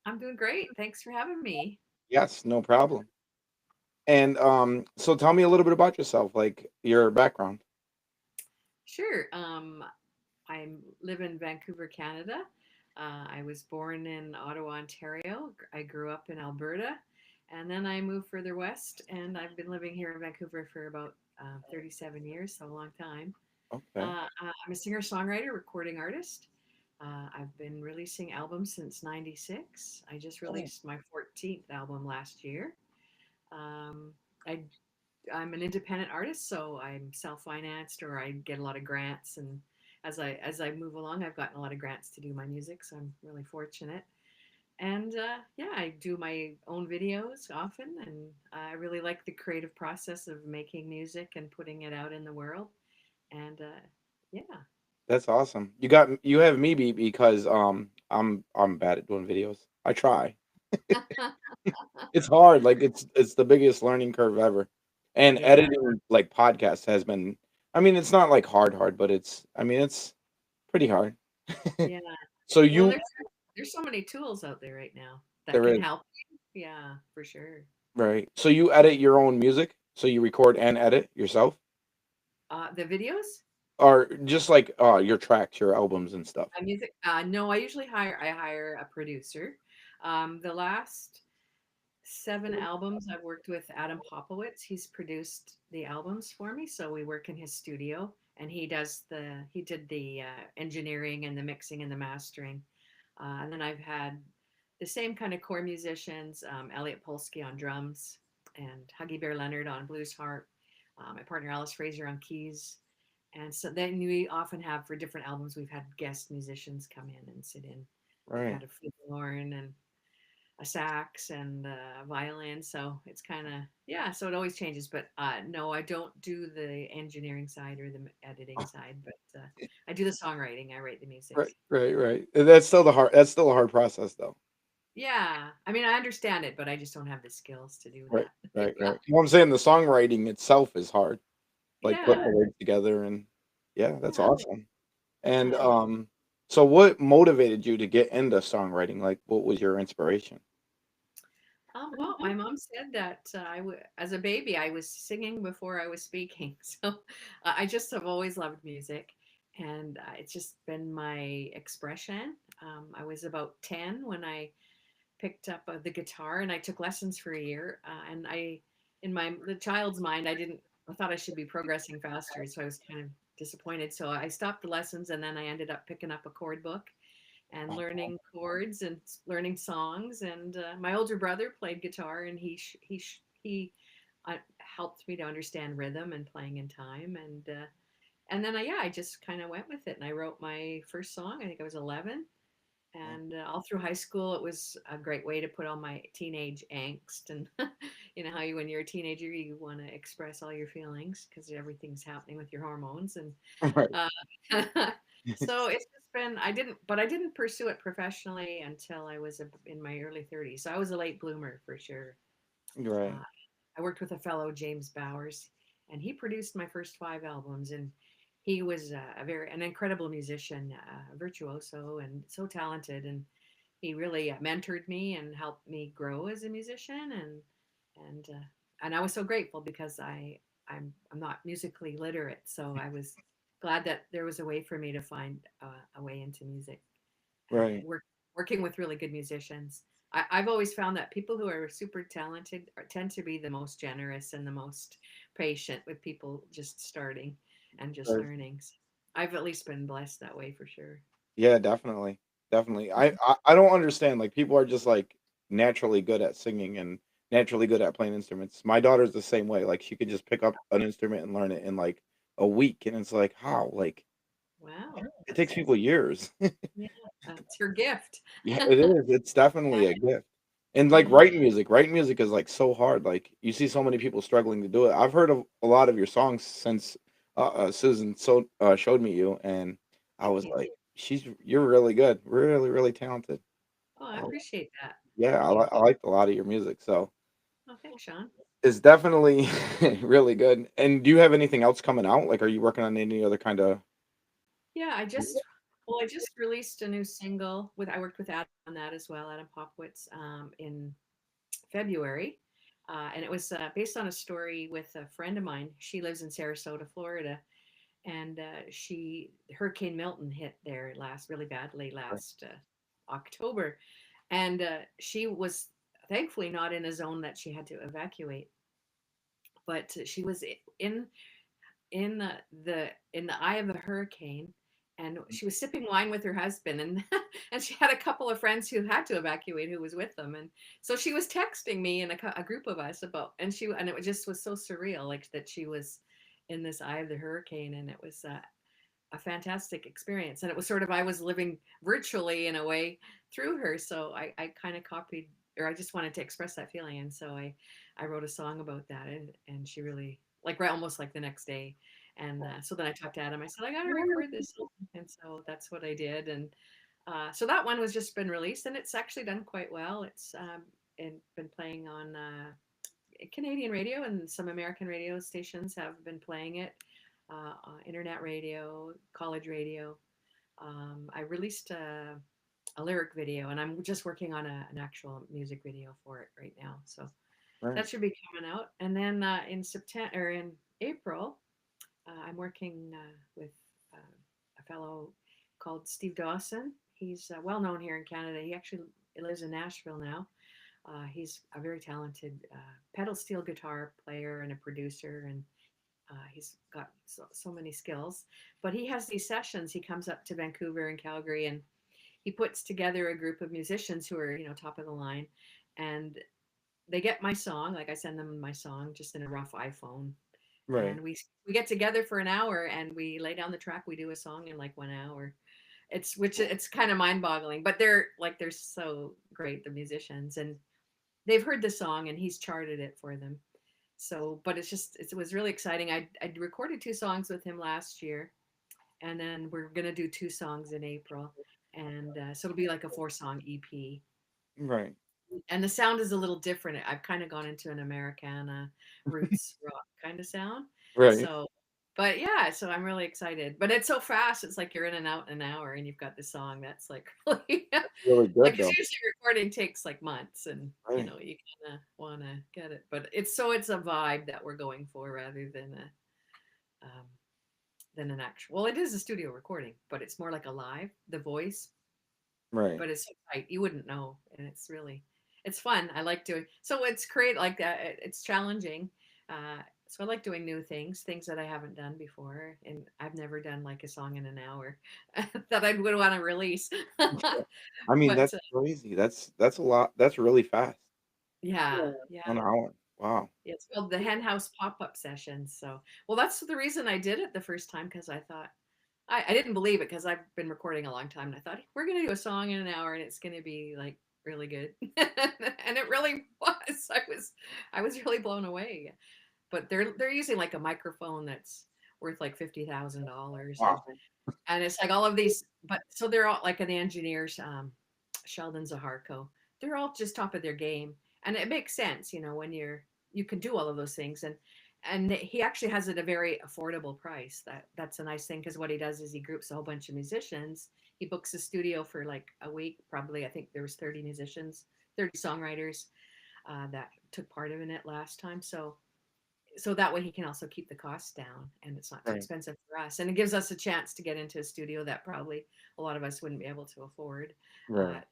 I'm doing great. Thanks for having me. Yes, no problem. And so tell me a little bit about yourself, like your background. Sure. I live in Vancouver, Canada. I was born in Ottawa, Ontario. I grew up in Alberta, and then I moved further west, and I've been living here in Vancouver for about 37 years, so a long time. Okay. I'm a singer-songwriter, recording artist. I've been releasing albums since '96. I just Oh, released my 14th album last year. Um, I I'm an independent artist, so I'm self-financed or I get a lot of grants. And as I move along, I've gotten a lot of grants to do my music, so I'm really fortunate. And yeah, I do my own videos often, and I really like the creative process of making music and putting it out in the world. And yeah. that's awesome. You have me beat because I'm bad at doing videos. I try. It's hard. Like it's the biggest learning curve ever. And Yeah, editing like podcasts has been I mean, it's not like hard, but it's pretty hard. yeah. So Well, you there's so many tools out there right now that there can is, help you. Yeah, for sure. right. So you edit your own music? So you record and edit yourself? The videos. Or just like, your tracks, your albums and stuff? My music? No, I hire a producer. The last 7 albums I've worked with Adam Popowitz. He's produced the albums for me, so we work in his studio, and he did the engineering and the mixing and the mastering. And then I've had the same kind of core musicians, Elliot Polsky on drums, and Huggy Bear Leonard on blues harp. My partner Alice Fraser on keys. And so then we often have for different albums, we've had guest musicians come in and sit in. We've Right. had a flute horn and a sax and a violin. So it's kind of, yeah, so it always changes. But no, I don't do the engineering side or the editing side, but I do the songwriting. I write the music. Right, right, right. That's still a hard process though. Yeah. I mean, I understand it, but I just don't have the skills to do Right, that. right, Yeah. right. Well, I'm saying the songwriting itself is hard, like putting Yeah. the words together and yeah, that's Yeah. awesome. And Yeah. so what motivated you to get into songwriting? Like what was your inspiration? Well, my mom said that as a baby, I was singing before I was speaking. So I just have always loved music, and it's just been my expression. I was about 10 when I picked up the guitar, and I took lessons for a year. And in the child's mind, I thought I should be progressing faster, so I was kind of disappointed. So I stopped the lessons, and then I ended up picking up a chord book and Oh, learning chords and learning songs. And my older brother played guitar, and he helped me to understand rhythm and playing in time. And then yeah, I just kind of went with it, and I wrote my first song. I think I was 11, oh, and all through high school, it was a great way to put all my teenage angst and you know how when you're a teenager you want to express all your feelings because everything's happening with your hormones and right, uh, so it's just been I didn't pursue it professionally until I was in my early 30s. So I was a late bloomer for sure. right, Uh, I worked with a fellow James Bowers, and he produced my first 5 albums. And he was an incredible musician, virtuoso, and so talented. And he really mentored me and helped me grow as a musician. And I was so grateful because I'm not musically literate, so I was glad that there was a way for me to find a way into music and right, working with really good musicians. I've always found that people who are super talented tend to be the most generous and the most patient with people just starting and just right. learning. So I've at least been blessed that way for sure. Yeah, definitely. Definitely. I don't understand, like, people are just, like, naturally good at singing and naturally good at playing instruments. My daughter's the same way, like, she could just pick up an instrument and learn it in, like, a week, and it's like, "How?" Like, Wow, it takes people years. yeah, it's her gift. Yeah, it is, it's definitely a gift. And, like, Yeah, writing music is, like, so hard, like, you see so many people struggling to do it. I've heard of a lot of your songs since, Susan showed me you, and I thank was you. like, you're really good, really, really talented." Oh, I I appreciate that. Yeah, Thank you. I liked a lot of your music, so Oh, thanks, Sean. it's definitely really good. And do you have anything else coming out? Like, are you working on any other kinda Yeah, Well, I just released a new single with I worked with Adam on that as well, Adam Popowitz, in February. And it was based on a story with a friend of mine. She lives in Sarasota, Florida, and she Hurricane Milton hit there last really badly Right. last October, and she was thankfully not in a zone that she had to evacuate, but she was in in the eye of the hurricane, and she was sipping wine with her husband, and and she had a couple of friends who had to evacuate who was with them, and so she was texting me and a group of us about, and it just was so surreal, like that she was in this eye of the hurricane, and it was a fantastic experience. And it was sort of, I was living virtually in a way through her. So I kind of copied, or I just wanted to express that feeling. And so I wrote a song about that. And she really, like, right, almost like the next day. And so then I talked to Adam. I said, I got to record this song. And so that's what I did. And so that one was just been released, and it's actually done quite well. It's and been playing on Canadian radio, and some American radio stations have been playing it, internet radio, college radio. I released a lyric video, and I'm just working on an actual music video for it right now. So Right. that should be coming out. And then in September or in April, I'm working with a fellow called Steve Dawson. He's well known here in Canada. He actually lives in Nashville now. He's a very talented pedal steel guitar player and a producer, and he's got so many skills. But he has these sessions. He comes up to Vancouver and Calgary, and he puts together a group of musicians who are, top of the line, and they get my song. Like, I send them my song just in a rough iPhone, Right. and we get together for an hour and we lay down the track. We do a song in like 1 hour. It's kind of mind boggling, but they're so great, the musicians, and they've heard the song and he's charted it for them. So, but it was really exciting. I recorded two songs with him last year, and then we're gonna do two songs in April, and so it'll be like a 4 song EP. Right. And the sound is a little different. I've kind of gone into an Americana roots rock kind of sound. Right. So, but yeah, so I'm really excited. But it's so fast. It's like you're in and out in an hour, and you've got this song that's like really That's really like, good because though. usually recording takes like months, and Right. you kind of want to get it. But it's a vibe that we're going for rather than an actual. Well, it is a studio recording, but it's more like a live. The voice, Right. but it's so tight you wouldn't know, and it's fun. I like doing, so it's create like that. It's challenging. So I like doing new things that I haven't done before, and I've never done like a song in an hour that I would want to release. I mean, But that's crazy. That's a lot. That's really fast. yeah, yeah. 1 hour. Wow. Yeah, it's called the Hen House Pop-Up Sessions. So, well, that's the reason I did it the first time, because I thought, I didn't believe it, because I've been recording a long time, and I thought we're gonna do a song in an hour and it's gonna be like really good, and it really was. I was really blown away. But they're using like a microphone that's worth like $50,000, Wow. and it's like all of these, but so they're all like the engineers, Sheldon Zaharko, they're all just top of their game, and it makes sense, when you can do all of those things, and he actually has it at a very affordable price. That's a nice thing, because what he does is he groups a whole bunch of musicians. He books a studio for like a week, probably. I think there was 30 musicians, 30 songwriters that took part in it last time. So that way he can also keep the costs down, and it's not too Right. expensive for us, and it gives us a chance to get into a studio that probably a lot of us wouldn't be able to afford. uh, Right.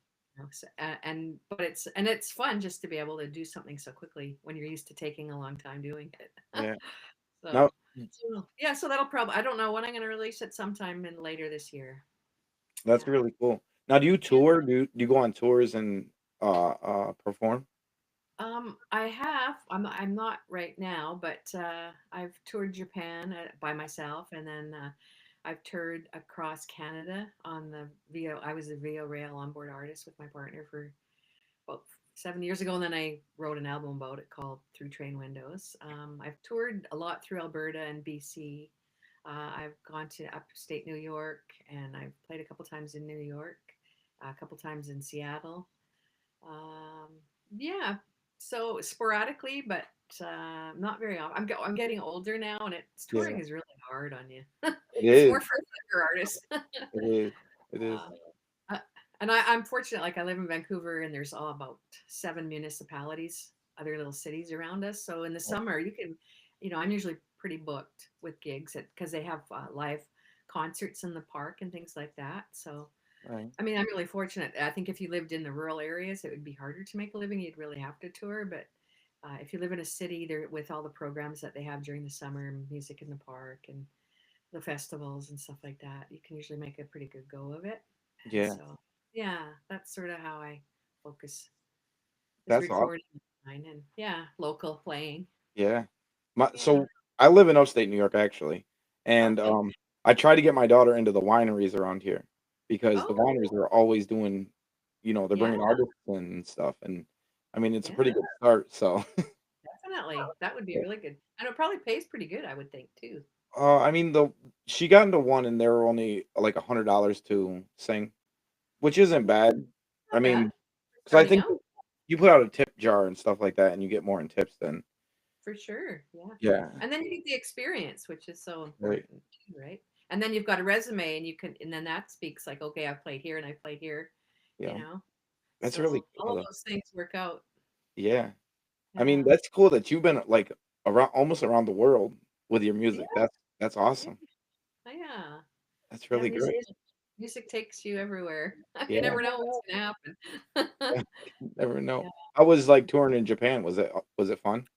and it's fun just to be able to do something so quickly when you're used to taking a long time doing it. Yeah. Now, so yeah, so that'll probably, I don't know when I'm going to release it, sometime in later this year. that's Yeah. really cool. Now, do you Yeah. tour? Do you go on tours and perform? I have. I'm not right now, but I've toured Japan by myself, and then I've toured across Canada on the VO. I was a VO Rail onboard artist with my partner for about 7 years ago, and then I wrote an album about it called Through Train Windows. I've toured a lot through Alberta and BC. I've gone to upstate New York, and I've played a couple times in New York, a couple times in Seattle. Um, yeah, so sporadically, but not very often. I'm getting older now, and it's touring Yeah, is really hard on you. it It's more is. for younger artists. It is. It is. Uh, uh, and I'm fortunate, like I live in Vancouver and there's all about 7 municipalities, other little cities around us. So in the Right. summer, you can, I'm usually pretty booked with gigs because they have live concerts in the park and things like that. So, Right. I mean, I'm really fortunate. I think if you lived in the rural areas, it would be harder to make a living. You'd really have to tour. But if you live in a city, there with all the programs that they have during the summer, music in the park and the festivals and stuff like that, you can usually make a pretty good go of it. And Yeah. so, yeah, that's sort of how I focus is That's awesome. recording mine and yeah, local playing. Yeah. My Yeah. so I live in upstate New York actually, and, Okay. I try to get my daughter into the wineries around here because the Oh, wineries are always doing they're yeah, bringing artists in and stuff, and, I mean, it's a yeah, pretty good start, so definitely. That would be really good. And it probably pays pretty good, I would think too. I mean, the she got into one and they were only, like, $100 to sing, which isn't Okay. bad. I Not bad. mean, because I Starting think out, you put out a tip jar and stuff like that, and you get more in tips than for sure. Yeah. yeah, And then you get the experience, which is so right, important too, right? And then you've got a resume and you can, and then that speaks like, okay, I've played here and I played here, you yeah. know? That's really So all cool, of though. those things work out. Yeah. I mean, Yeah. that's cool that you've been, like, around almost around the world with your Yeah. music. That's Yeah. awesome. Yeah. That's Yeah. really great. Music takes you everywhere. You Yeah, never know what's gonna happen. yeah, you never know. Yeah. How was, like, touring in Japan? Was it fun?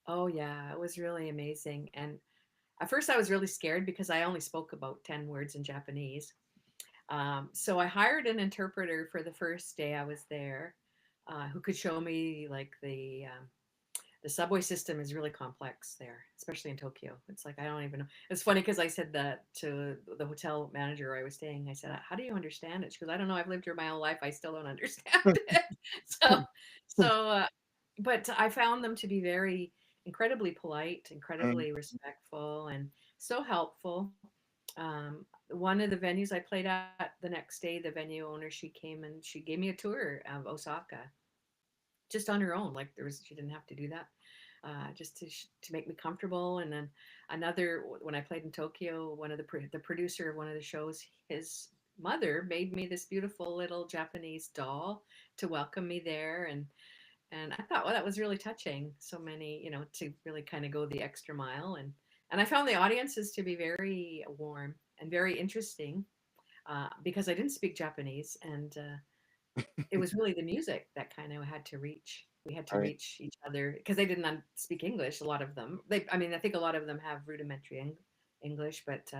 Oh yeah, it was really amazing. And at first I was really scared because I only spoke about 10 words in Japanese. So I hired an interpreter for the first day I was there, who could show me like the subway system is really complex there, especially in Tokyo. It's like I don't even know. It's funny because I said that to the hotel manager where I was staying. I said, "How do you understand it?" She goes, "I don't know. I've lived here my whole life. I still don't understand it." So, so, but I found them to be very incredibly polite, Mm, incredibly respectful, and so helpful. One of the venues I played at the next day, the venue owner, she came and she gave me a tour of Osaka just on her own. Like she didn't have to do that, just to make me comfortable. And then another, when I played in Tokyo, one of the producer of one of the shows, his mother made me this beautiful little Japanese doll to welcome me there, and I thought, well, that was really touching. So many, to really kind of go the extra mile, and I found the audiences to be very warm and very interesting because I didn't speak Japanese, and it was really the music that kind of had to reach. We had to right. reach each other because they didn't speak English. A lot of them, I mean, I think a lot of them have rudimentary English, but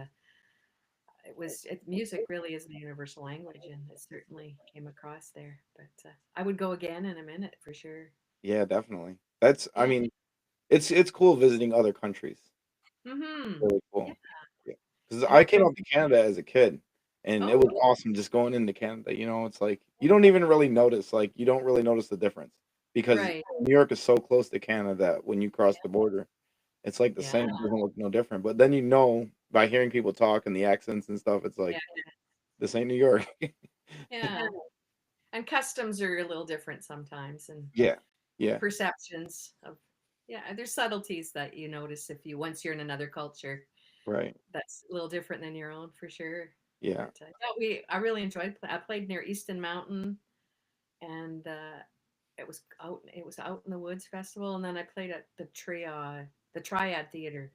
music really is the universal language, and it certainly came across there. But I would go again in a minute for sure. Yeah, definitely. I Yeah. mean, it's cool visiting other countries. Mm-hmm. Really Yeah. cool. Yeah, because Yeah. I came out to Canada as a kid, and it Oh, was awesome just going into Canada, it's like, you don't even really notice, like, you don't really notice the difference because right. New York is so close to Canada that when you cross the border, it's like the Yeah. same, it doesn't look no different, but then by hearing people talk and the accents and stuff, it's like, Yeah. "This ain't New York." Yeah. And customs are a little different sometimes, and Yeah. Yeah. perceptions of, yeah, there's subtleties that you notice if you once you're in another culture Right. that's a little different than your own for sure. Yeah. But yeah, I really enjoyed. I played near Easton Mountain, and it was out in the woods festival, and then I played at the Triad Theater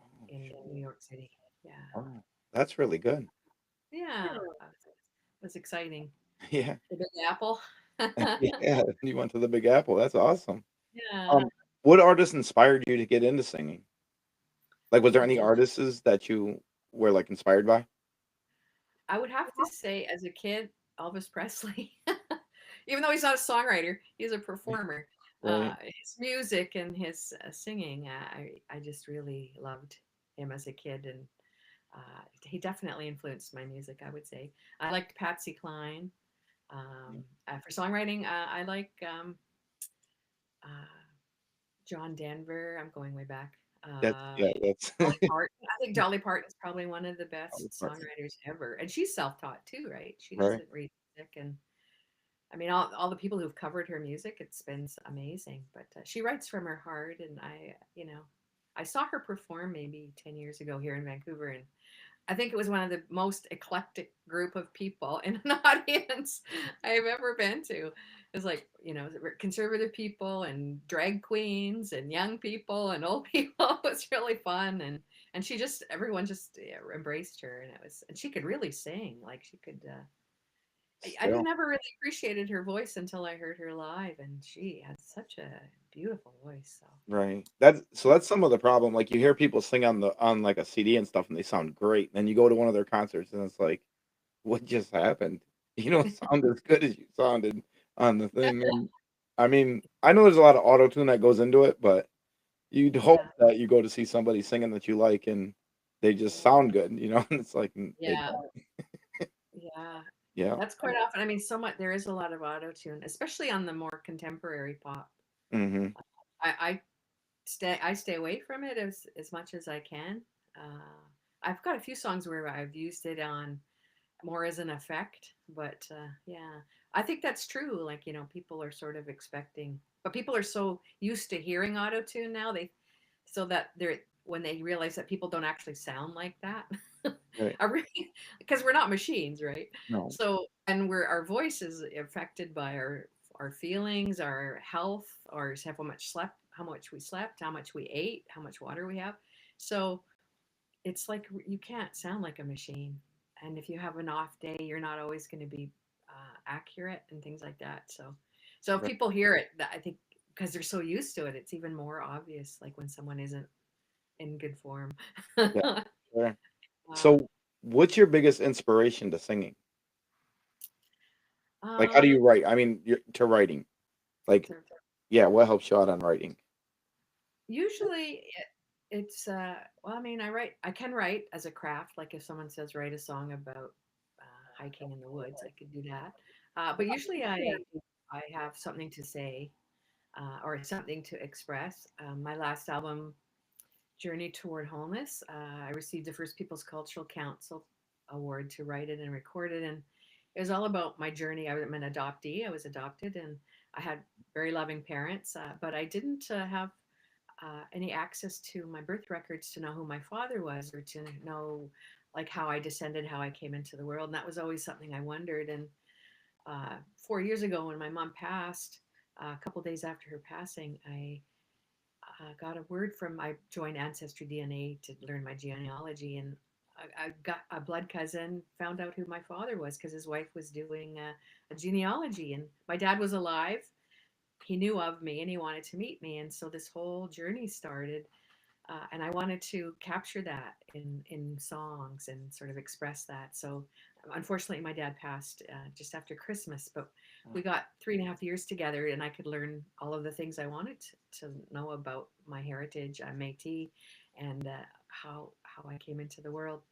Oh, in shit. New York City. Yeah, Oh, that's really good. yeah, it was exciting. Yeah. The Big Apple. Yeah, you went to the Big Apple, that's awesome. Yeah. What artist inspired you to get into singing? Like, was there Oh any gosh. artists that you were, like, inspired by? I would have to say, as a kid, Elvis Presley. Even though he's not a songwriter, he's a performer. Right. His music and his singing, I just really loved him as a kid, and he definitely influenced my music. I would say I liked Patsy Cline. Yeah. For songwriting, I like uh, John Denver. I'm going way back. That's Dolly Parton. I think Dolly Parton is probably one of the Dolly best Parton. songwriters ever, and she's self-taught too, right? She Right. doesn't read music, and I mean, all the people who've covered her music, it's been amazing. But she writes from her heart, and I saw her perform maybe 10 years ago here in Vancouver, and I think it was one of the most eclectic group of people in an audience I've ever been to. It was like, conservative people and drag queens and young people and old people. It was really fun. And everyone just, yeah, embraced her. And she could really sing. Like she could, I Still. never really appreciated her voice until I heard her live. And she had such a beautiful voice. So, Right. That's some of the problem. Like you hear people sing on like a CD and stuff, and they sound great. Then you go to one of their concerts, and it's like, what just happened? You don't sound as good as you sounded on the thing. And I mean, I know there's a lot of auto tune that goes into it, but you'd hope yeah, that you go to see somebody singing that you like, and they just sound good. And it's like they yeah. don't. Yeah, Yeah. that's quite often. I mean, so much there is a lot of auto tune, especially on the more contemporary pop. Hmm. I stay away from it as much as I can. I've got a few songs where I've used it on more as an effect, but yeah, I think that's true. Like, people are sort of expecting, but people are so used to hearing auto tune now, so that they're when they realize that people don't actually sound like that. Right. I really, because we're not machines, right? No. So, and our voice is affected by our feelings, our health, or how much we slept, how much we ate, how much water we have. So it's like you can't sound like a machine. And if you have an off day, you're not always going to be accurate and things like that. So if Right. people hear it, I think because they're so used to it, it's even more obvious. Like when someone isn't in good form. Yeah. Sure. uh, So, what's your biggest inspiration to singing? Like, how do you um, write? I mean, to writing. Like, so yeah, what helps you out on writing? usually it's well, I mean, I can write as a craft. Like if someone says write a song about hiking in the woods, I could do that. But usually I have something to say or something to express. My last album, Journey Toward Wholeness, I received the First People's Cultural Council Award to write it and record it, and it was all about my journey. I'm an adoptee. I was adopted, and I had very loving parents, but I didn't have any access to my birth records to know who my father was or to know like how I descended, how I came into the world. And that was always something I wondered. And 4 years ago, when my mom passed, a couple days after her passing, I got a word from I joined Ancestry DNA to learn my genealogy, and I got a blood cousin found out who my father was because his wife was doing a genealogy, and my dad was alive. He knew of me and he wanted to meet me, and so this whole journey started. And I wanted to capture that in songs and sort of express that. So, unfortunately, my dad passed just after Christmas, but we got 3.5 years together, and I could learn all of the things I wanted to know about my heritage. I'm Métis, and how I came into the world.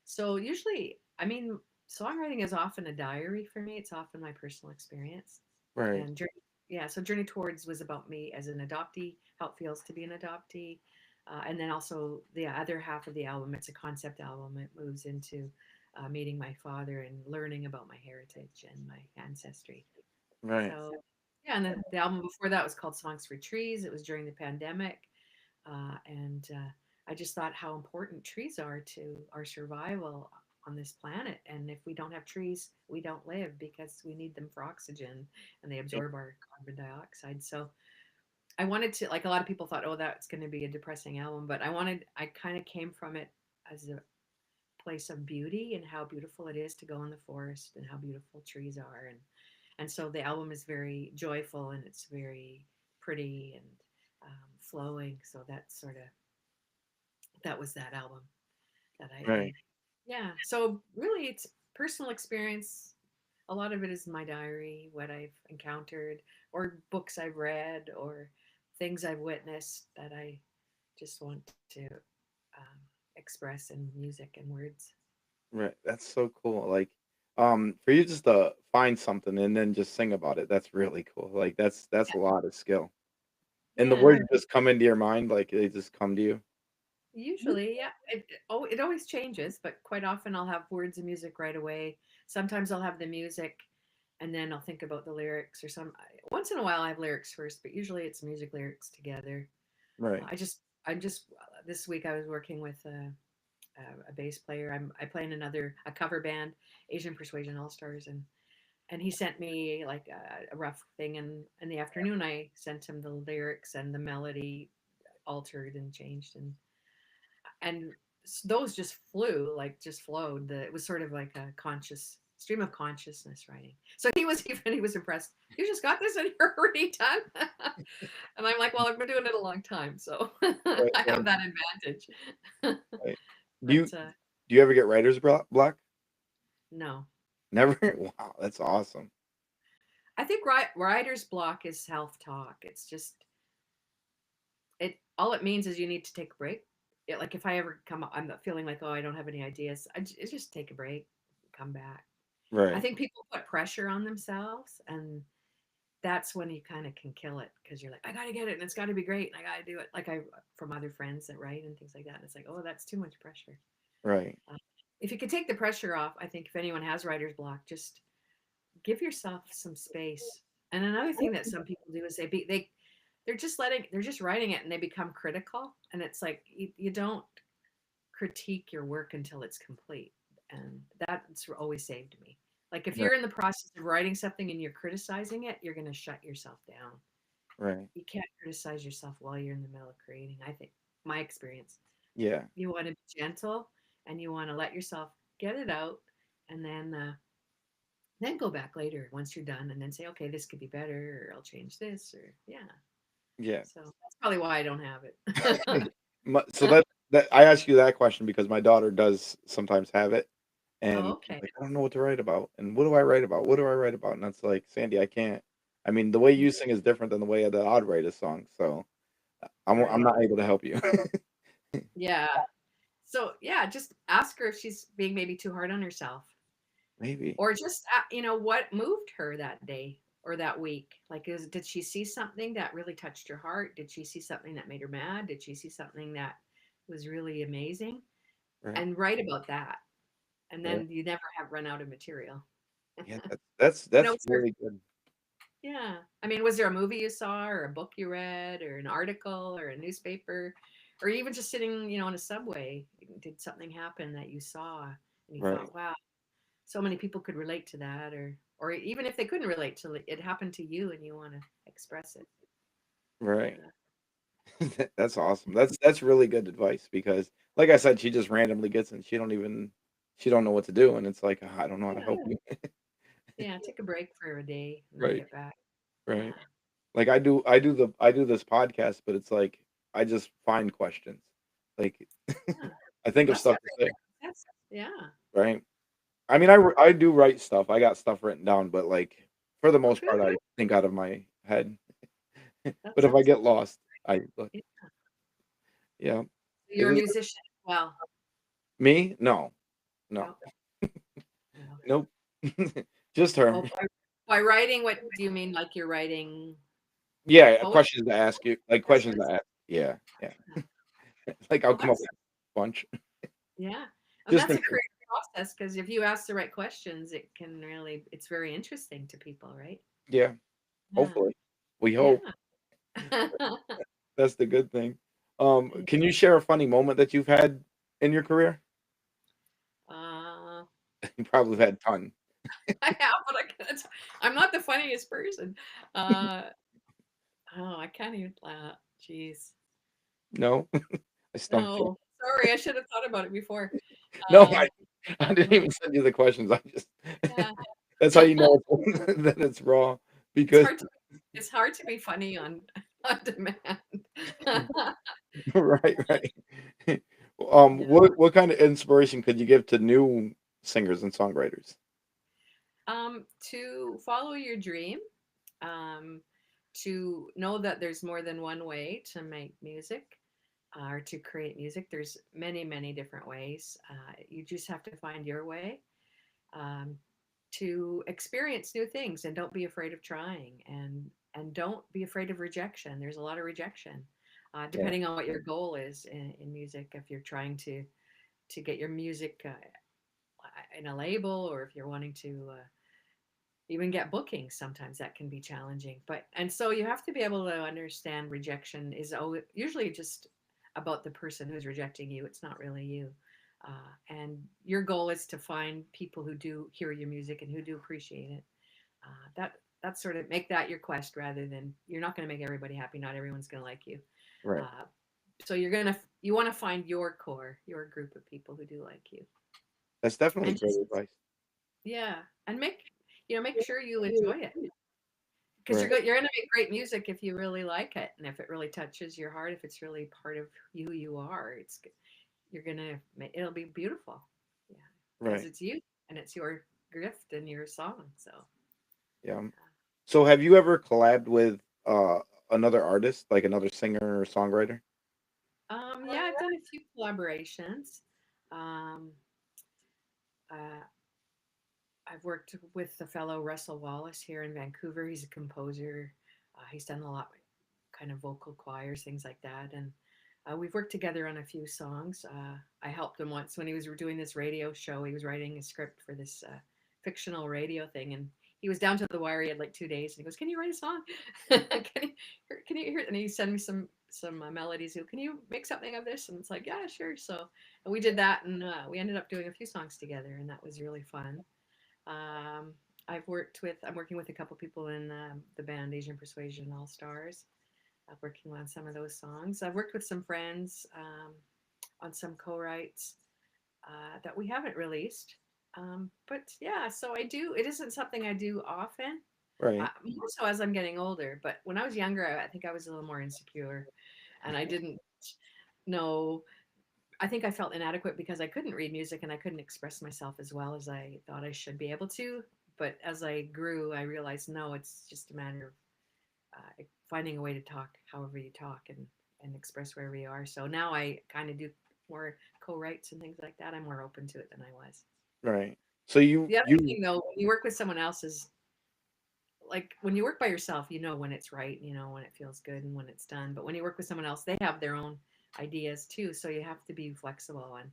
So usually, I mean, songwriting is often a diary for me. It's often my personal experience, Right. and yeah, so Journey Towards was about me as an adoptee, how it feels to be an adoptee. And then also the other half of the album, it's a concept album. It moves into meeting my father and learning about my heritage and my ancestry. Right. So, yeah, and the album before that was called Songs for Trees. It was during the pandemic. And I just thought how important trees are to our survival on this planet. And if we don't have trees, we don't live because we need them for oxygen and they Yep. absorb our carbon dioxide. So I wanted to, like a lot of people thought, oh, that's going to be a depressing album, but I kind of came from it as a place of beauty and how beautiful it is to go in the forest and how beautiful trees are. And so the album is very joyful and it's very pretty and flowing. So that was that album that I Right. did. Yeah. So really, it's personal experience. A lot of it is my diary, what I've encountered, or books I've read, or things I've witnessed that I just want to express in music and words. Right. That's so cool. Like, for you just to find something and then just sing about it, that's really cool. Like, that's a lot of skill. And the Yeah. words just come into your mind, like they just come to you. Usually, yeah. It always changes, but quite often I'll have words and music right away. Sometimes I'll have the music and then I'll think about the lyrics or once in a while I have lyrics first, but usually it's music lyrics together. Right. I'm just this week I was working with a bass player. I play in a cover band, Asian Persuasion All Stars, and he sent me like a rough thing, and in the afternoon I sent him the lyrics and the melody altered and changed, and those just flew, like just flowed. It was sort of like a conscious stream of consciousness writing. So he was impressed. You just got this and you're already done. And I'm like, well, I've been doing it a long time, so Right, I have right, that advantage. right. Do you But do you ever get writer's block? no, Never? Wow, that's awesome. I think writer's block is self talk. It's just it. All it means is you need to take a break. Like if I ever I'm not feeling like, oh, I don't have any ideas. It's just take a break, come back. I Right, think people put pressure on themselves, and that's when you kind of can kill it because you're like, I got to get it and it's got to be great and I got to do it. Like I from other friends that write and things like that. And it's like, oh, that's too much pressure. right. Uh, if you could take the pressure off, I think if anyone has writer's block, just give yourself some space. And another thing that some people do is they're just writing it and they become critical. And it's like you don't critique your work until it's complete. And that's always saved me. Like if Right, you're in the process of writing something and you're criticizing it, you're going to shut yourself down. right. You can't criticize yourself while you're in the middle of creating. I think my experience, Yeah, you want to be gentle and you want to let yourself get it out, and then go back later once you're done and then say, okay, this could be better, or I'll change this, or yeah. yeah. So that's probably why I don't have it. So that I ask you that question because my daughter does sometimes have it, Oh, and she's okay. like, "I don't know what to write about, and what do I write about? What do I write about?" And that's like, "Sandy, I can't. I mean, the way you sing is different than the way that I'd write a song, so I'm Right. not able to help you." Yeah. So yeah, just ask her if she's being maybe too hard on herself, Maybe. or just what moved her that day or that week. Like, did she see something that really touched her heart? Did she see something that made her mad? Did she see something that was really amazing? Right, And write about that, and right. then you never have run out of material. Yeah, that's You know, that's really good. yeah. I mean, was there a movie you saw, or a book you read, or an article, or a newspaper, or even just sitting, in a subway? Did something happen that you saw and you Right, thought, wow, so many people could relate to that, or even if they couldn't relate to it, it happened to you and you want to express it. right. Uh, That's awesome. That's really good advice because, like I said, she just randomly gets in. She don't know what to do, and it's like, "Ah, I don't know how to help yeah, you." yeah. Take a break for a day and then Right, get back. Yeah, right. Like I do this podcast, but it's like I just find questions. Like yeah. I think of That's not stuff to say, that's yeah. right? I mean, Yeah. I do write stuff. I got stuff written down, but like for the Oh, most good. part, I think out of my head. That But if I sounds get lost, I look. yeah. Yeah. Is You're a this musician as well. me? No, no, No, no. nope. Just her. Oh, by writing, what do you mean? Like you're writing Yeah, poetry questions to ask you, like questions to essays? ask. Yeah, yeah. Like I'll Well, come up that's with a bunch. yeah. Oh, Just that's in a creative process because if you ask the right questions, it's very interesting to people, right? yeah, Yeah. hopefully. We Yeah. hope. That's the good thing. Can you share a funny moment that you've had in your career? Uh, You probably have had ton. I have, but I'm not the funniest person. Uh, oh, I can't even. Jeez. No? I stumped you. No, sorry. I should have thought about it before. No, Um, I didn't even send you the questions. I just yeah. that's how you know it's that it's raw It's because hard to it's hard to be funny on on demand. right, right. Yeah. What kind of inspiration could you give to new singers and songwriters? To follow your dream, um, to know that there's more than one way to make music, or to create music. There's many, many different ways. You just have to find your way. Um, to experience new things, and don't be afraid of trying, and don't be afraid of rejection. There's a lot of rejection, Yeah, depending on what your goal is in music. If you're trying to get your music in a label, or if you're wanting to even get bookings, sometimes that can be challenging. And so you have to be able to understand rejection is usually just about the person who's rejecting you. It's not really you. And your goal is to find people who do hear your music and who do appreciate it. That's sort of make that your quest rather than you're not going to make everybody happy. Not everyone's going to like you. Right. Uh, so you want to find your core, your group of people who do like you, That's definitely and great just advice. yeah, and make sure you enjoy it because Right. you're going to make great music if you really like it and if it really touches your heart, if it's really part of you are. You're gonna it'll be beautiful, yeah, because Right. it's you and it's your gift and your song. So Yeah. So have you ever collabed with another artist, like another singer or songwriter? yeah, I've done a few collaborations. Um, uh, I've worked with the fellow Russell Wallace here in Vancouver. He's a composer. He's done a lot, kind of vocal choirs, things like that. And we've worked together on a few songs. I helped him once when he was doing this radio show. He was writing a script for this fictional radio thing, and he was down to the wire. He had like 2 days, and he goes, "Can you write a song? Can you hear it?" And he sent me some melodies. He goes, "Can you make something of this?" And it's like, "Yeah, sure." So we did that, and we ended up doing a few songs together, and that was really fun. Um, I'm working with a couple people in the band Asian Persuasion All Stars. I'm working on some of those songs. I've worked with some friends on some co-writes that we haven't released. But yeah, so I do. It isn't something I do often. Right. More so as I'm getting older. But when I was younger, I think I was a little more insecure, and I didn't know. I think I felt inadequate because I couldn't read music and I couldn't express myself as well as I thought I should be able to. But as I grew, I realized no, it's just a matter of finding a way to talk however you talk and express wherever you are. So now I kind of do more co-writes and things like that. I'm more open to it than I was. Right. So you The other you thing though, when you work with someone else is like when you work by yourself, you know when it's right, you know when it feels good and when it's done. But when you work with someone else, they have their own ideas too. So you have to be flexible and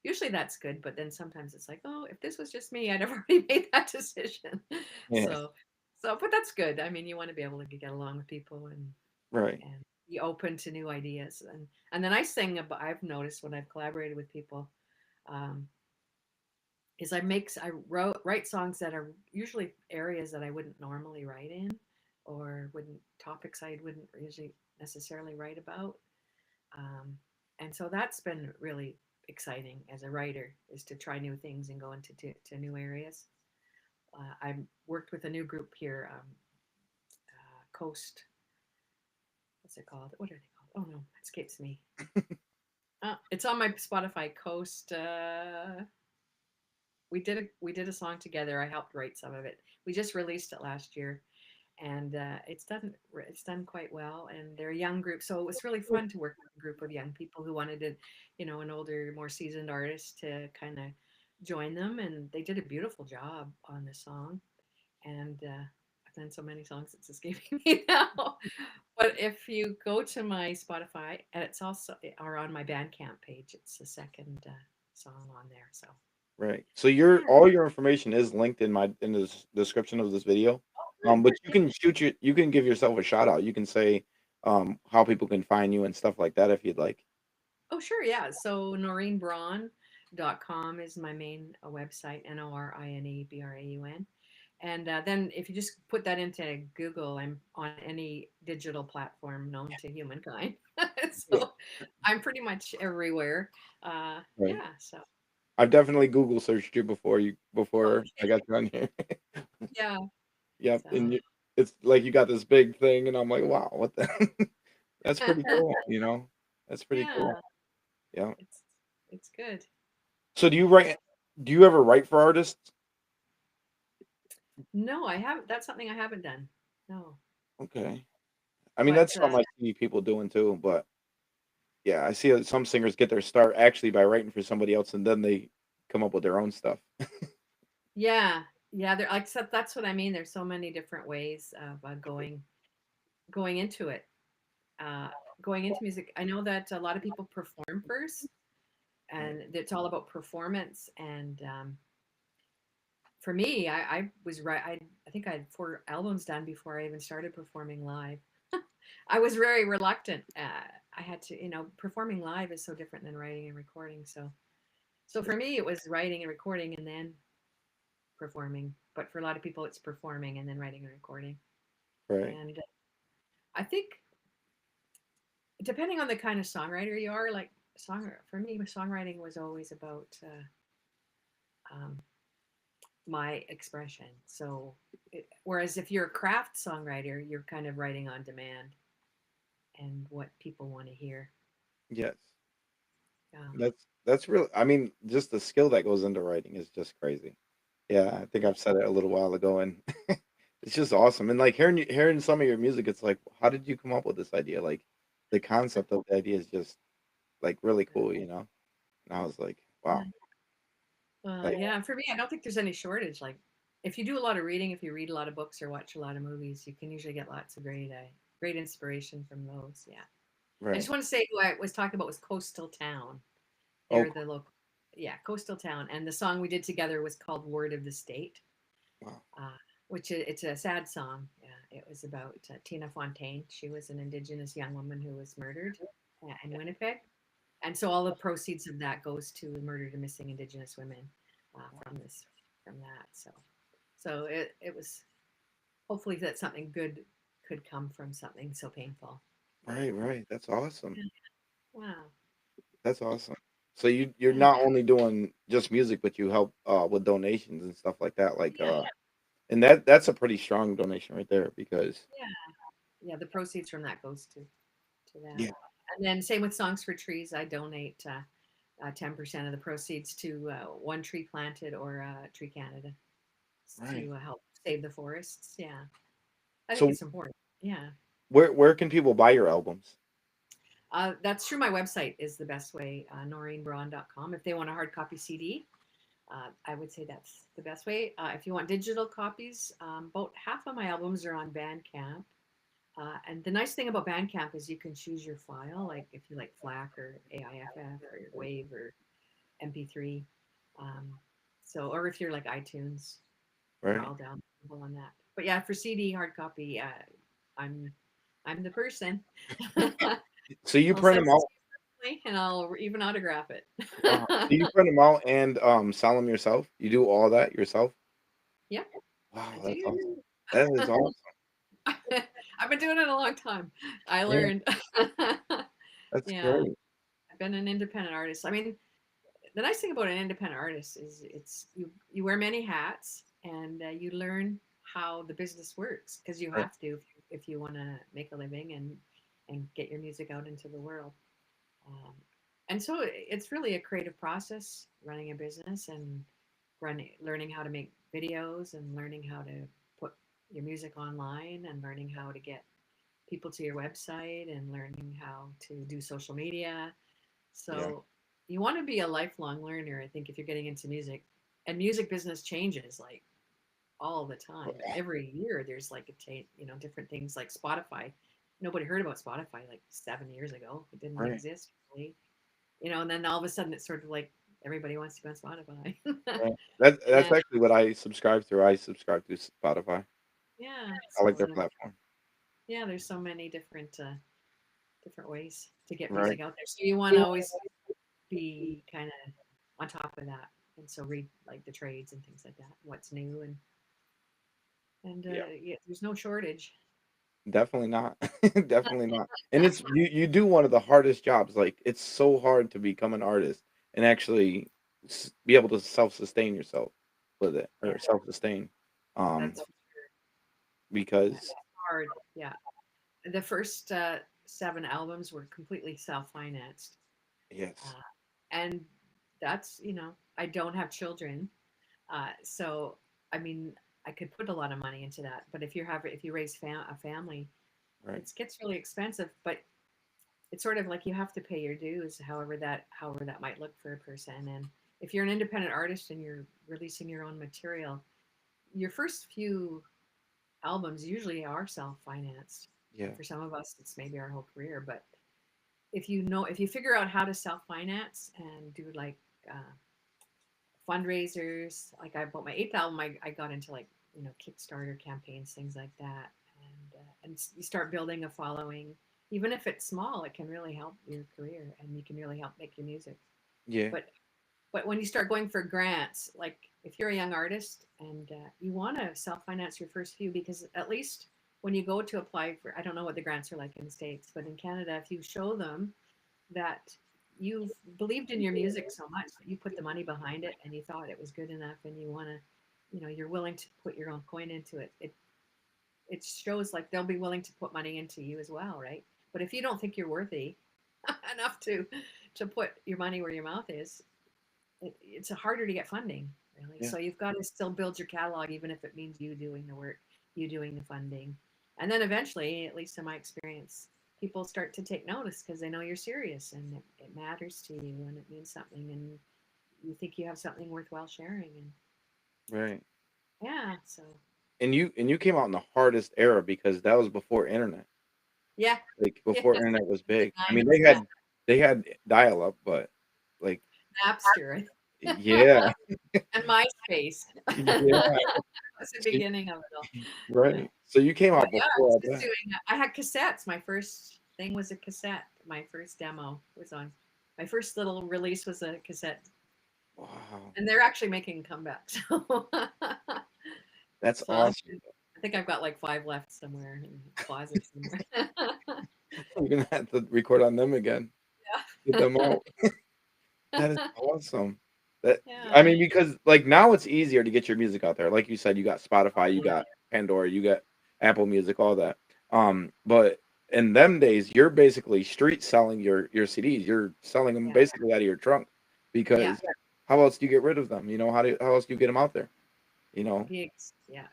usually that's good, but then sometimes it's like, oh, if this was just me, I'd have already made that decision. yeah, So, but that's good. I mean, you want to be able to get along with people right. and be open to new ideas. And the nice thing about I've noticed when I've collaborated with people um, is I write songs that are usually areas that I wouldn't normally write in, or wouldn't topics I wouldn't usually necessarily write about. Um, and so that's been really exciting as a writer is to try new things and go into to new areas. I worked with a new group here, Coast. What's it called? What are they called? Oh no, it escapes me. It's on my Spotify. Coast. We did a song together. I helped write some of it. We just released it last year, and it's done quite well. And they're a young group, so it was really fun to work with a group of young people who wanted to, an older, more seasoned artist to kind of join them, and they did a beautiful job on the song. And I've done so many songs it's escaping me now. But if you go to my Spotify, and it's also or on my Bandcamp page, it's the second song on there. So Right. So your yeah, all your information is linked in the description of this video. good, But thank you can give yourself a shout out. You can say how people can find you and stuff like that if you'd like. Oh, sure. Yeah. So NorineBraun.com is my main website, NorineBraun. And then if you just put that into Google, I'm on any digital platform known to humankind. Yeah. So I'm pretty much everywhere. Right. Yeah. So, I've definitely Google searched you oh, before I got you on here. yeah. Yep. So, It's like you got this big thing and I'm like, wow, what the that's pretty cool, you know? That's pretty cool. yeah, Yeah. it's, it's good. So do you ever write for artists? No, I haven't. That's something I haven't done. No, Okay. I mean, but that's something I see people doing too, but yeah, I see that some singers get their start actually by writing for somebody else and then they come up with their own stuff. yeah, yeah. There, like, so that's what I mean. There's so many different ways of going into it. Uh, Going into music, I know that a lot of people perform first, Right. and it's all about performance. And for me, I was right. I think I had 4 albums done before I even started performing live. I was very reluctant. I had to, performing live is so different than writing and recording. So So for me, it was writing and recording and then performing. But for a lot of people, it's performing and then writing and recording. Right. And I think depending on the kind of songwriter you are, like song for me, songwriting was always about um, my expression. So, whereas if you're a craft songwriter, you're kind of writing on demand and what people want to hear. Yes. Um, That's real. I mean, just the skill that goes into writing is just crazy. Yeah, I think yeah, I've said it a little while ago, and it's just awesome. And like hearing some of your music, it's like, how did you come up with this idea? Like, the concept of the idea is just like really cool, you know. And I was like, yeah. wow, like Yeah, for me, I don't think there's any shortage. Like, if you do a lot of reading, if you read a lot of books or watch a lot of movies, you can usually get lots of great inspiration from those. Yeah. I just right. want to say who I was talking about was Coastal Town. Oh, They're the local, yeah, Coastal Town, and the song we did together was called "Word of the State," wow, uh, it's a sad song. Yeah, it was about Tina Fontaine. She was an Indigenous young woman who was murdered in Winnipeg, and so all the proceeds of that goes to the murdered and missing Indigenous women wow. from that. So it was hopefully that something good could come from something so painful. Right, right. That's awesome. Yeah. Wow. That's awesome. So you're Yeah. not only doing just music, but you help with donations and stuff like that. Like Yeah. and that's a pretty strong donation right there because Yeah. Yeah. The proceeds from that goes to that. yeah, And then same with Songs for Trees. I donate 10% of the proceeds to One Tree Planted or Tree Canada right. to help save the forests. Yeah, I think So it's important. Yeah, where can people buy your albums? that's true. My website is the best way, NorineBraun.com. If they want a hard copy CD, I would say that's the best way. If you want digital copies, about half of my albums are on Bandcamp. And the nice thing about Bandcamp is you can choose your file, like if you like FLAC or AIFF or WAVE or MP3. Um, so, or if you're like iTunes, they're Right. all downloadable on that. But yeah, for CD hard copy, I'm I'm the person. So you I'll print send them it to out. you personally, and I'll even autograph it. Wow. So you print them out and sell them yourself? You do all that yourself? Yeah, I Wow, that's awesome. do. That is awesome. I've been doing it a long time. I Yeah, learned. that's Yeah, great. I've been an independent artist. I mean, the nice thing about an independent artist is you wear many hats and you learn how the business works because you Right. have to if you want to make a living and get your music out into the world. Um, and so it's really a creative process running a business and learning how to make videos and learning how to put your music online and learning how to get people to your website and learning how to do social media. Yeah. So you want to be a lifelong learner, I think, if you're getting into music. And music business changes like all the time. Every year there's like a change, different things like Spotify. Nobody heard about Spotify like 7 years ago. It didn't Right. exist really. And then all of a sudden it's sort of like everybody wants to be on Spotify. Right. That's And actually what I subscribe through. I subscribe to Spotify. yeah, I so like it's their platform. yeah, there's so many different ways to get Right. music out there. So you want to always be kind of on top of that, and so read like the trades and things like that, what's new, and Yeah. yeah, there's no shortage. Definitely not. Definitely not. And it's you do one of the hardest jobs. Like it's so hard to become an artist and actually be able to self-sustain yourself with it Yeah, or self-sustain. Um that's yeah, because it's hard. Yeah, the first 7 albums were completely self-financed, yes. uh, and that's I don't have children, so I mean I could put a lot of money into that, but if you raise a family, Right. it gets really expensive. But it's sort of like you have to pay your dues, however that might look for a person. And if you're an independent artist and you're releasing your own material, your first few albums usually are self-financed. Yeah. For some of us, it's maybe our whole career. But if you figure out how to self-finance and do like uh, fundraisers, like I bought my 8th album, I got into like Kickstarter campaigns, things like that, and you start building a following. Even if it's small, it can really help your career, and you can really help make your music. Yeah. But But when you start going for grants, like if you're a young artist and you want to self finance your first few, because at least when you go to apply for, I don't know what the grants are like in the States, but in Canada, if you show them that you've believed in your music so much that you put the money behind it and you thought it was good enough and you want to, you're willing to put your own coin into it, it shows like they'll be willing to put money into you as well, right? But if you don't think you're worthy enough to put your money where your mouth is, it's harder to get funding, really. Yeah. So you've got to still build your catalog, even if it means you doing the work, you doing the funding. And then eventually, at least in my experience, people start to take notice because they know you're serious and it matters to you and it means something and you think you have something worthwhile sharing. And Right. yeah, so And you came out in the hardest era because that was before internet. yeah, Like yeah, before it's internet like was the big. I mean, 90s, yeah, they had dial up, but like Napster yeah, and MySpace. yeah, That's the see, beginning of it all. Yeah. right. So you came But out yeah, I before was all just that. doing. I had cassettes. My first thing was a cassette. My first demo was on. My first little release was a cassette, Wow, and they're actually making comebacks. that's So awesome. I think I've got like five left somewhere in the closet somewhere. You're gonna have to record on them again. Get them out. That is awesome. That I Yeah. mean, because like now it's easier to get your music out there. Like you said, you got Spotify, you Oh, got Pandora, you got Apple Music, all that. But in them days, you're basically street selling your CDs. You're selling them yeah. basically out of your trunk Yeah. because how else do you get rid of them? How else do you get them out there? You know? Gigs. Yeah.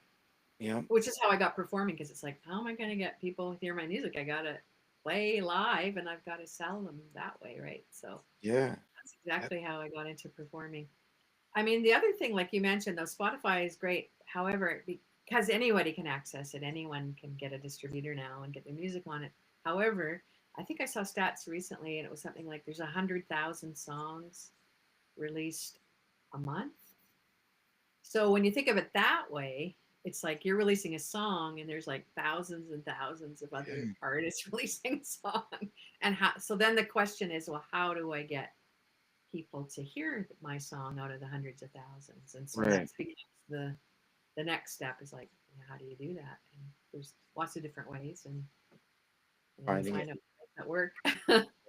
Yeah. Which is how I got performing because it's like, how am I going to get people to hear my music? I got to play live and I've got to sell them that way, right? So Yeah. that's That, exactly how I got into performing. I mean, the other thing, like you mentioned, though, Spotify is great. However, because anybody can access it, anyone can get a distributor now and get their music on it. However, I think I saw stats recently, and it was something like there's 100,000 songs released a month. So when you think of it that way, it's like you're releasing a song, and there's like thousands and thousands of other yeah. artists releasing a song. And how? So then the question is, well, how do I get people to hear my song out of the hundreds of thousands? And so Right. that's becomes the next step is like, how do you do that? And there's lots of different ways, and then you Finding it. find out that work.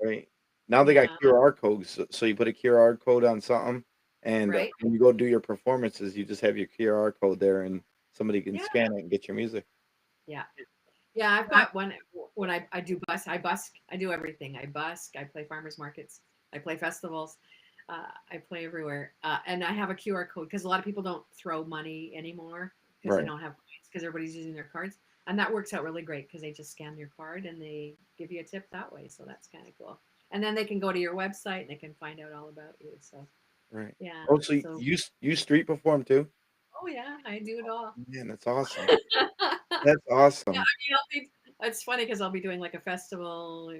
Right. Now they got Yeah, QR codes, so you put a QR code on something, and right. when you go do your performances, you just have your QR code there, and somebody can Yeah, scan it and get your music. yeah, yeah. I've got one when I do busk. I do everything. I busk. I play farmers markets. I play festivals. I play everywhere, and I have a QR code because a lot of people don't throw money anymore because they Right. don't have points because everybody's using their cards, and that works out really great because they just scan your card and they give you a tip that way. So that's kind of cool. And then they can go to your website and they can find out all about you. So Right. yeah. Oh, so So you street perform too? oh yeah, I do it all. Man, that's awesome. Yeah, That's I awesome. mean, it's funny because I'll be doing like a festival,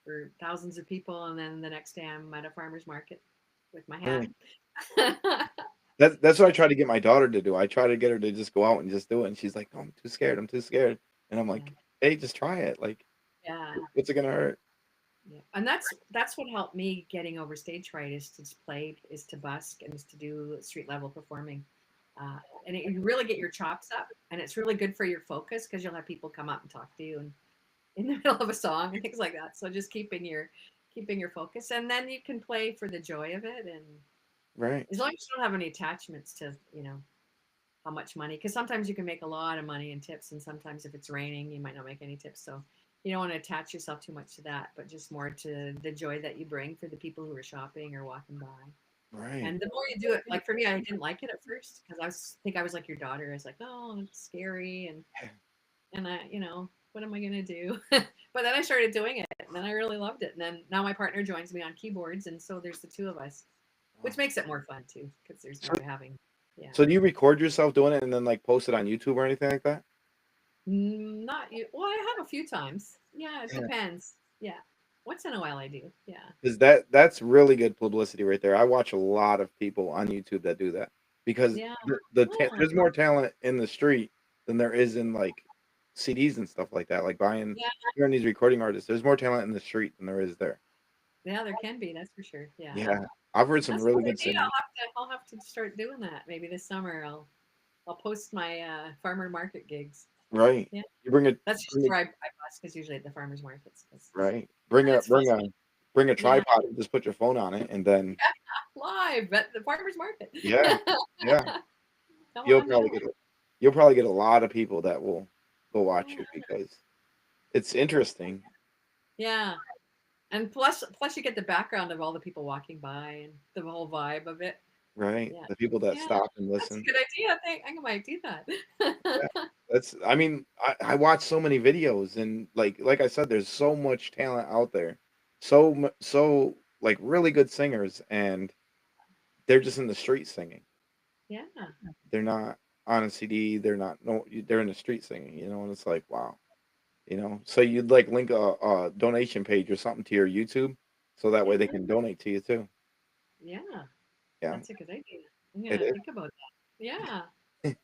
for thousands of people, and then the next day I'm at a farmer's market with my hat. Right. That's what I try to get my daughter to do. I try to get her to just go out and just do it, and she's like, "Oh, I'm too scared. I'm too scared." And I'm Yeah, like, "Hey, just try it. Like, yeah, what's it gonna hurt?" yeah. And that's what helped me getting over stage fright is to play, is to busk, and is to do street level performing. And you really get your chops up, and it's really good for your focus because you'll have people come up and talk to you and in the middle of a song and things like that. So just keeping your focus, and then you can play for the joy of it, and Right. as long as you don't have any attachments to how much money, because sometimes you can make a lot of money in tips, and sometimes if it's raining you might not make any tips. So you don't want to attach yourself too much to that, but just more to the joy that you bring for the people who are shopping or walking by. Right. And the more you do it, like for me, I didn't like it at first because I was like your daughter. I was like, oh, it's scary, and I, what am I gonna do? But then I started doing it, and then I really loved it. And then now my partner joins me on keyboards, and so there's the two of us, which Wow. makes it more fun too, because there's So more having. Yeah. so do you record yourself doing it and then, like, post it on YouTube or anything like that? Not you. Well, I have a few times. Yeah, it Yeah. depends. Yeah. Once in a while I do. Yeah. 'Cause that's really good publicity right there. I watch a lot of people on YouTube that do that because Yeah. Oh, there's more talent in the street than there is in, like, CDs and stuff like that, like, buying yeah. hearing these recording artists. There's more talent in the street than there is there. Yeah, there can be. That's for sure. Yeah, Yeah, I've heard some that's a really good good idea. singers. I'll have to start doing that. Maybe this summer I'll post my farmer market gigs. Right. Yeah, You bring a that's just bring where I bus because usually at the farmers markets because right. Bring a it's fun. bring a Yeah, tripod and just put your phone on it, and then live at the farmers market. yeah, yeah, Come you'll on probably down. get a you'll probably get a lot of people that will go watch Yeah, you because it's interesting, yeah. And plus you get the background of all the people walking by and the whole vibe of it. right? Yeah, The people that yeah. stop and That's a listen. good idea. I might do Yeah, that. that's. I mean, I watch so many videos, and like I said, there's so much talent out there, so like really good singers, and they're just in the street singing. Yeah, They're not on a CD. They're not no. They're in the street singing. And it's like wow. So you'd like link a donation page or something to your YouTube, so that way they yeah, can donate to you too. yeah. Yeah, That's a good idea. I'm it gonna is. think about that. Yeah, that'd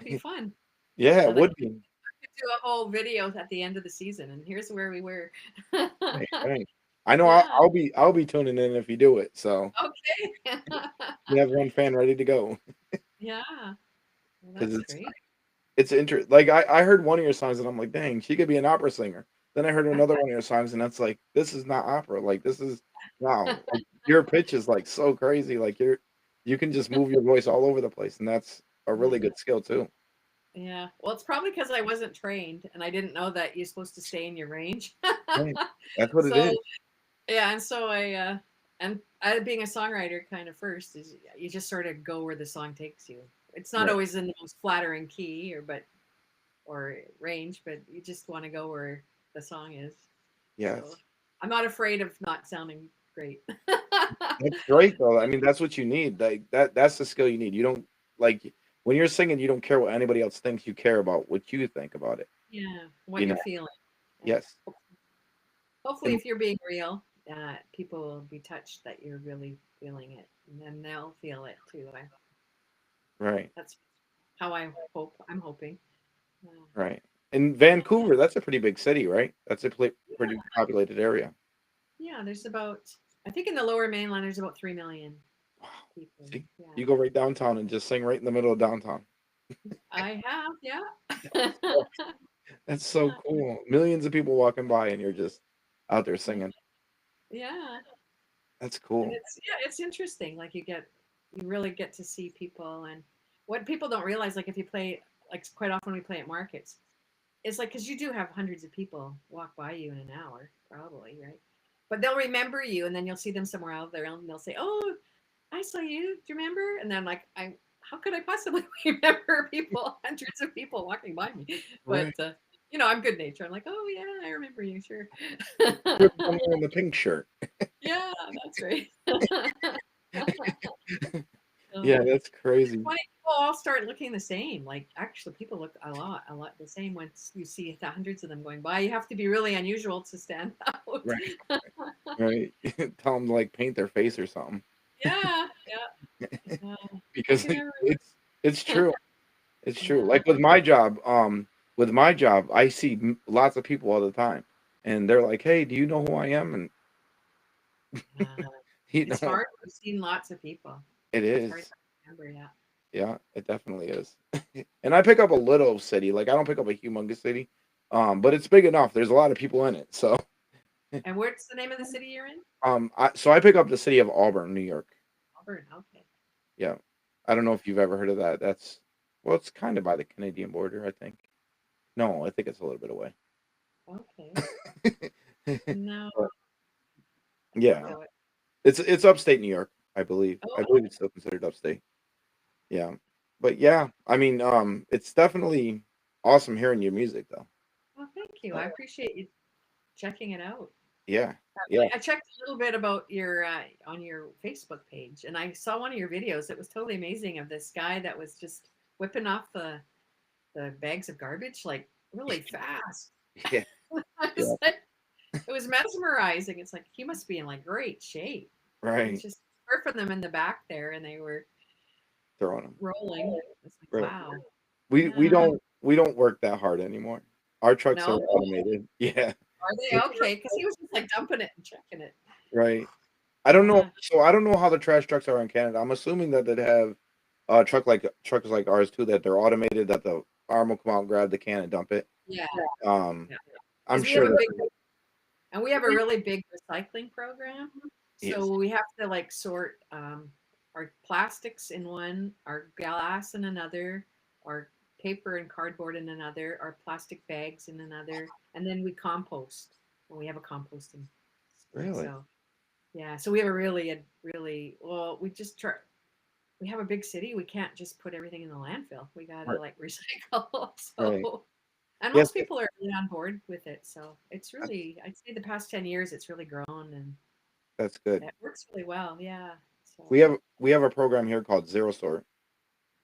be fun. Yeah, it And I would be. could do a whole video at the end of the season, and here's where we were. Right, right. I know Yeah. I'll be tuning in if you do it. So Okay. you have one fan ready to go Yeah. Well, because that's great. it's interesting. Like I heard one of your songs and I'm like, dang, she could be an opera singer. Then I heard another one of your songs and that's like, this is not opera. Like this is wow. Like your pitch is like so crazy. Like you can just move your voice all over the place, and that's a really Yeah. good skill too. Yeah. Well, it's probably because I wasn't trained and I didn't know that you're supposed to stay in your range. Right. That's what it So is. yeah, and so I being a songwriter kind of first is you just sort of go where the song takes you. It's not Right. always in the most flattering key or range, but you just want to go where the song is. So Yes. I'm not afraid of not sounding great. That's great though. I mean, that's what you need. Like that's the skill you need. You don't like when you're singing, you don't care what anybody else thinks. You care about what you think about it. Yeah, what You you're know. feeling. Yeah. Yes. Hopefully, And if you're being real, people will be touched that you're really feeling it, and then they'll feel it too. right. That's how I hope. I'm hoping. Right. In Vancouver, that's a pretty big city, right? That's a pretty populated area. Yeah, there's about, I think in the lower mainland, there's about 3 million Wow. people. See, Yeah. you go right downtown and just sing right in the middle of downtown. I have, That's yeah. so that's so Yeah. cool. Millions of people walking by and you're just out there singing. Yeah. That's And cool. it's interesting. Like you really get to see people and what people don't realize, like if you play, like quite often we play at markets, it's like, cause you do have hundreds of people walk by you in an hour, probably, right? But they'll remember you and then you'll see them somewhere out there and they'll say, oh, I saw you. Do you remember? And then like how could I possibly remember people, hundreds of people walking by me? But Right. I'm good natured. I'm like, oh yeah, I remember you, sure. You're the one wearing the pink shirt. Yeah, that's right. Yeah, So that's it's crazy. funny, people all start looking the same. Like actually, people look a lot the same once you see hundreds of them going by. You have to be really unusual to stand out. Right. Right. Tell them to like paint their face or something. Yeah, yeah. I Because can never. it's true. It's true. Yeah, Like with my job, I see lots of people all the time, and they're like, "Hey, do you know who I am?" And yeah. you It's know, hard. We've seen lots of people. it It's hard is. to remember. Yeah. Yeah, it definitely is. And I pick up a little city. Like I don't pick up a humongous city, but it's big enough. There's a lot of people in it. So, And what's the name of the city you're in? I pick up the city of Auburn, New York. Auburn. Okay. Yeah, I don't know if you've ever heard of that. That's well, it's kind of by the Canadian border, I think. No, I think it's a little bit away. Okay. No, But I don't yeah, know it. it's upstate New York, I believe. I Oh, believe it's still considered upstate. Yeah. But yeah, I mean, it's definitely awesome hearing your music though. well, thank you. Uh, I appreciate you checking it out. yeah. Yeah. I checked a little bit about your on your Facebook page, and I saw one of your videos. It was totally amazing of this guy that was just whipping off the bags of garbage like really fast. Yeah. I was Yeah. like, it was mesmerizing. It's like he must be in like great shape. He was Right. just surfing them in the back there, and they were Throwing them. rolling. It's like Right. wow, We yeah. don't work that hard anymore. Our trucks are No, automated. Yeah. are they okay? Because he was just like dumping it and checking it. right. I don't know. Yeah. So I don't know how the trash trucks are in Canada. I'm assuming that they'd have trucks like ours too, that they're automated, that the arm will come out and grab the can and dump it. Yeah. Um, Yeah. I'm Because we have sure a that. big and we have a really big recycling program. Yes. So we have to like sort our plastics in one, our glass in another, our paper and cardboard in another, our plastic bags in another, and then we compost. And we have a composting thing. Really? So yeah, so we have a really well. We just try. We have a big city. We can't just put everything in the landfill. We gotta Right. like recycle. Right. So and Yes. most people are really on board with it. So it's That's really, I'd say the past 10 years, it's really grown and that's good. it works really well. Yeah. So, We have a program here called Zero Sort.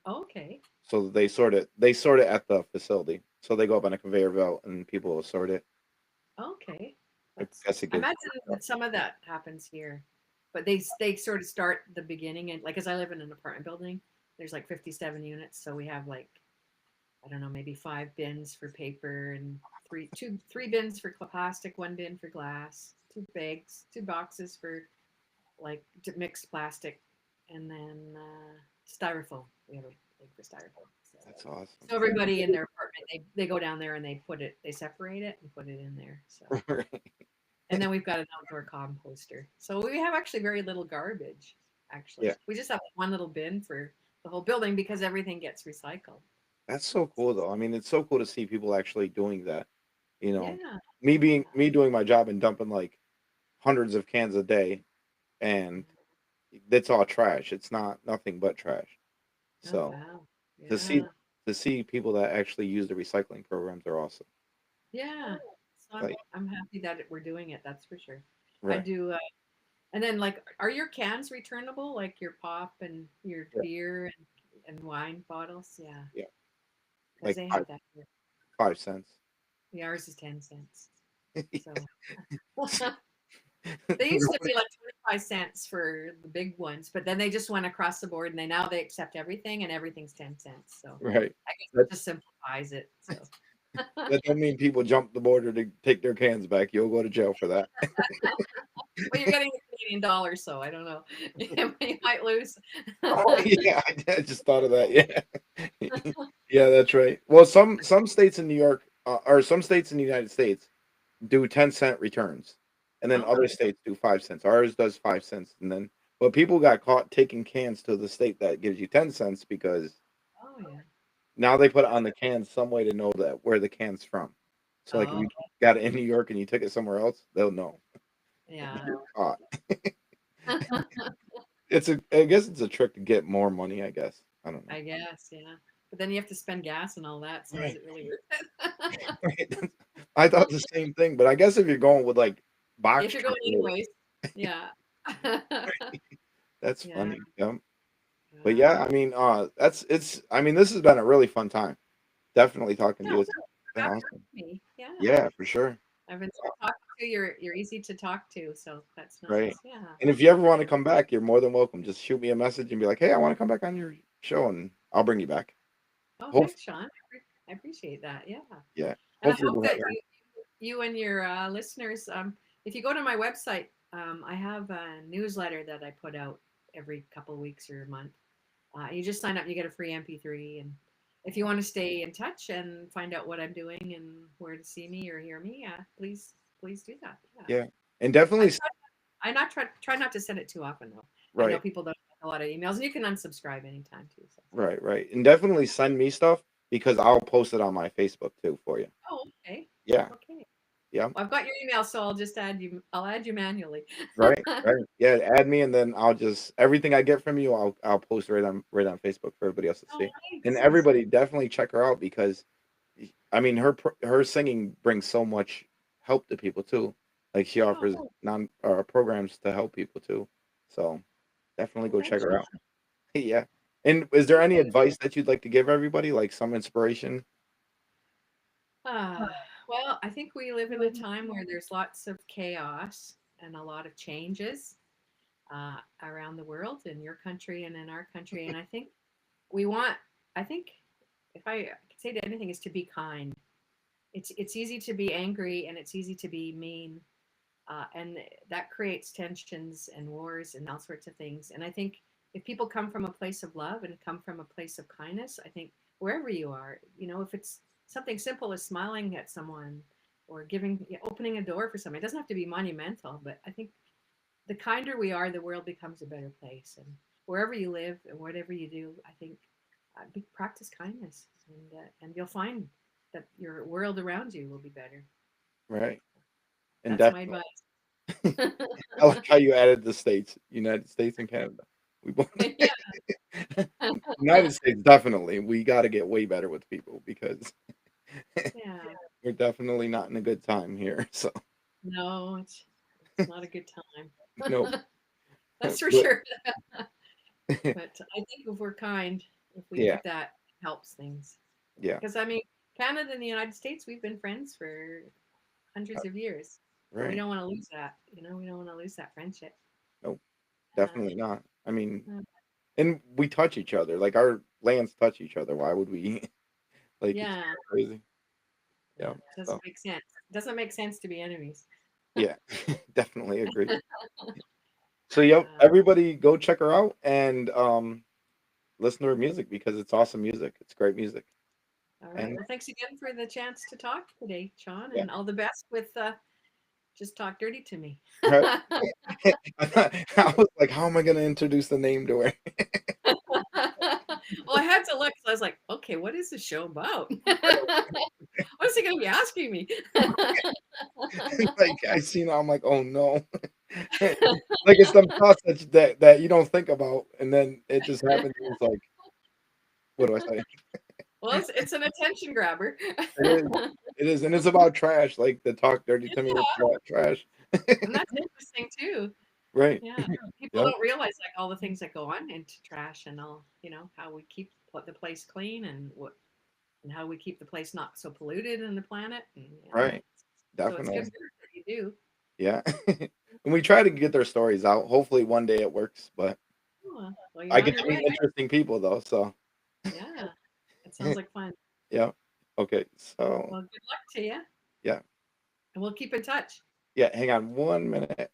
okay. So they sort it at the facility. So they go up on a conveyor belt and people will sort it. Okay. I That's, guess it I gives. imagine that some of that happens here, but they sort of start the beginning and like, as I live in an apartment building, there's like 57 units. So we have like, I don't know, maybe 5 bins for paper and three bins for plastic, 1 bin for glass, 2 boxes for like mixed plastic, and then styrofoam. We have a thing for styrofoam. That's awesome. So everybody in their apartment, they go down there and they separate it and put it in there. So and then we've got an outdoor composter. So we have actually very little garbage. Yeah. Actually, we just have one little bin for the whole building because everything gets recycled. That's so cool though. I mean, it's so cool to see people actually doing that. You know, Yeah, me doing my job and dumping like hundreds of cans a day, and it's all trash. It's not nothing but trash. oh So wow, to see yeah, to see people that actually use the recycling programs are awesome. yeah. So Like, I'm happy that we're doing it. That's for sure. I right. do. And then, like, are your cans returnable? Like your pop and your Yeah. beer and wine bottles? Yeah, Yeah. because Like they five have that here. 5 cents. Yeah, ours is 10 cents. So they used to be like 25 cents for the big ones, but then they just went across the board and they accept everything and everything's 10 cents. So Right. I guess That it just simplifies it. So well, that don't mean people jump the border to take their cans back. You'll go to jail for that. you're getting the Canadian dollar, so I don't know. You might lose. Oh yeah, I just thought of that. Yeah. Yeah, that's right. Well, some states in New York, or some states in the United States do 10-cent returns, and then Oh, other states do 5 cents. Ours does 5 cents, and then but people got caught taking cans to the state that gives you 10 cents because oh yeah. now they put it on the can some way to know that where the can's from. So like if Oh, you got it in New York and you took it somewhere else, they'll know yeah. you're caught. I guess it's a trick to get more money. I guess I don't know. I guess, yeah. But then you have to spend gas and all that, so is Right. it really worth it? Right. I thought the same thing, but I guess if you're going with like box If you're going chocolate, anyways, yeah. that's Yeah, funny. Yeah. But yeah. yeah, I mean, that's it's. I mean, this has been a really fun time. Definitely talking to Yeah, you. well, It's been glad awesome. for me. Yeah. Yeah, for sure. I've been talking to you. You're easy to talk to, so that's Right. nice. Yeah. And if you ever want to come back, you're more than welcome. Just shoot me a message and be like, "Hey, I want to come back on your show," and I'll bring you back. Oh, Hope, thanks, Sean. I appreciate that. Yeah. yeah. And I Hopefully, hope we'll that have. you and your listeners, if you go to my website, I have a newsletter that I put out every couple of weeks or a month. You just sign up, you get a free MP3, and if you want to stay in touch and find out what I'm doing and where to see me or hear me, please do that. Yeah, Yeah, and I definitely, try, I not try not to send it too often though. I know right, people don't like a lot of emails, and you can unsubscribe anytime too. So. right, and definitely send me stuff because I'll post it on my Facebook too for you. Oh, okay, Yeah, okay. yeah. Well, I've got your email, so I'll just add you. I'll add you manually. Right. Yeah, add me and then I'll just everything I get from you, I'll post right on Facebook for everybody else to Oh, see. And thanks. everybody definitely check her out because I mean her singing brings so much help to people too. Like she offers Oh, non programs to help people too. So definitely oh, go check thanks. her out. Yeah. And is there Yeah. any advice that you'd like to give everybody, like some inspiration? Well, I think we live in a time where there's lots of chaos and a lot of changes around the world, in your country and in our country. And I think we want, I think, if I could say to anything, is to be kind. It's easy to be angry and it's easy to be mean, and that creates tensions and wars and all sorts of things. And I think if people come from a place of love and come from a place of kindness, I think wherever you are, if it's something simple as smiling at someone or opening a door for someone, it doesn't have to be monumental, but I think the kinder we are, the world becomes a better place. And wherever you live and whatever you do, I think practice kindness, and you'll find that your world around you will be better. Right. And That's my definitely, advice. I like how you added the states, United States and Canada. We both Yeah. United States, definitely. We got to get way better with people because Yeah. we're definitely not in a good time here. So No, it's not a good time. no, That's for but sure. But I think if we're kind, if we yeah, do that, it helps things. yeah, Because I mean, Canada and the United States, we've been friends for hundreds of years, and we right. don't want to lose that. We don't want to lose that friendship. No, Yeah. definitely not. I mean, Uh, and we touch each other. Like our lands touch each other. Why would we? Like it's yeah. crazy. Yeah. Yeah. Doesn't So make sense. Doesn't make sense to be enemies. yeah, definitely agree. So yep, Uh, everybody go check her out and listen to her music because it's awesome music. It's great music. all right. And Well, thanks again for the chance to talk today, Sean, yeah, and all the best with just talk dirty to me. right. I was like, how am I gonna introduce the name to her? Well, I had to look. So I was like, okay, what is this show about? What is he going to be asking me? Like I seen it, I'm like, oh no. Like it's some sausage that you don't think about and then it just happens. It's like, what do I say? Well, it's an attention grabber. It is. It is, and it's about trash. Like the talk dirty to me, it's about trash. And that's interesting too. Right. Yeah. People Yep. don't realize like all the things that go on into trash and all, how we keep the place clean and how we keep the place not so polluted in the planet. And Right. so it's good Definitely. work that you do. Yeah. And we try to get their stories out. Hopefully one day it works, but Oh, well, you're I on get your to way. meet interesting people though, so Yeah. It sounds like fun. yeah. Okay. So, Well, good luck to you. yeah. And we'll keep in touch. Yeah, hang on 1 minute.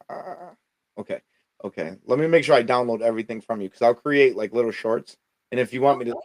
Uh, okay. Okay. Let me make sure I download everything from you because I'll create like little shorts. And if you want me to Okay.